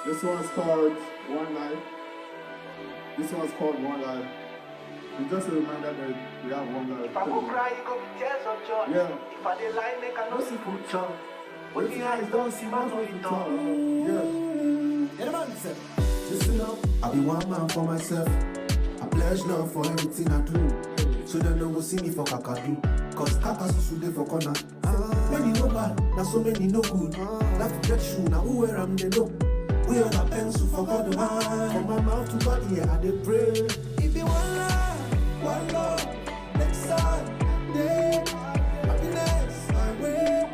This one's called One Life. This one's called One Life. And just a reminder that we have one life. If I go cry, you go be tears of joy. Yeah. If I dey lie, make I no see food chop. What the eyes don't see, mouth no fit talk. Yeah. Yeah, the man said, listen up, I be one man for myself. I pledge love for everything I do. So they no go see me for kakadu. Cause kakasusu dey for corner. Many no bad, now so many no good. Life to get you, now who where I'm they know. We all a pencil for God to mind. From my mouth to body, yeah, I dey pray. It be one life, one love, next time, day, happiness, my way,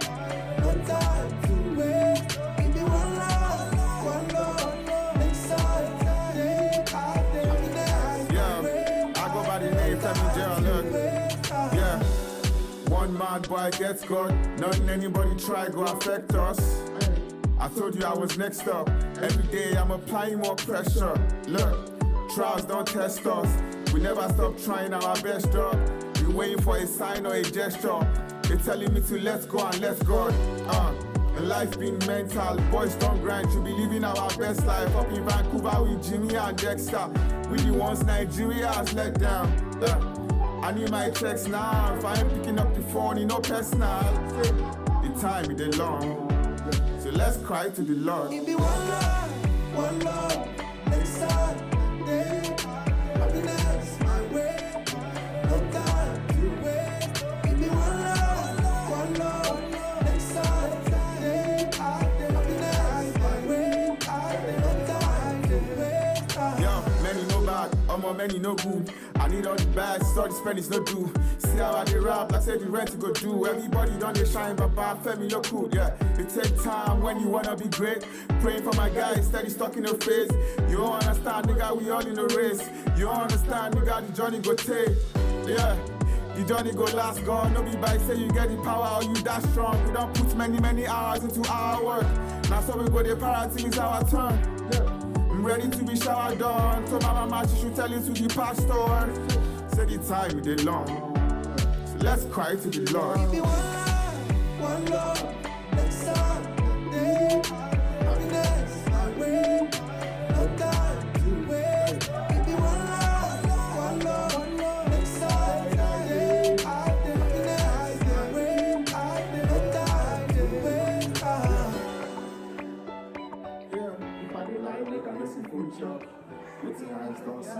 no time to wait. It be one life, one love, next time, day, happiness, Yeah, I go by the name Femi Jr. Yeah, one mad boy gets God. Nothing anybody try go affect us. I told you I was next up. Every day I'm applying more pressure. Look, trials don't test us. We never stop trying our best, dog. We waiting for a sign or a gesture. They telling me to let's go and let's go. Life being mental, boys don't grind. To be living our best life up in Vancouver with Jimmy and Dexter. We the ones Nigeria has let down. I need my checks now. If I ain't picking up the phone, you know personal. The time is long. So let's cry to the Lord. it be one love, next time, day, happiness, my way, no time to wait. It be one love, next time, day, happiness, my way, no time to wait. Yo, many no bad, many no good. I need all the bags, all the spend is no do. See how I dey rap, like say the rent to go do. Everybody done they shine, but Femi look cool, yeah. It take time when you wanna be great. Praying for my guys, steady stuck in the face. You don't understand, nigga, we all in the race. You don't understand, nigga, the journey go take. Yeah, the journey go last, God. No be by say you get the power or you that strong. We don't put many hours into our work. Now so we go the para till it's our turn. I'm ready to be showered done. So my mama, she should tell you to the pastor. Say the time is dey long. So let's cry to the Lord. It be one love, next time, day, happiness, my way, no time to wait. It be one love, next time, day, happiness, my way, no time to wait. Yeah. If I didn't like it, I can see food chop. With the eyes don't see.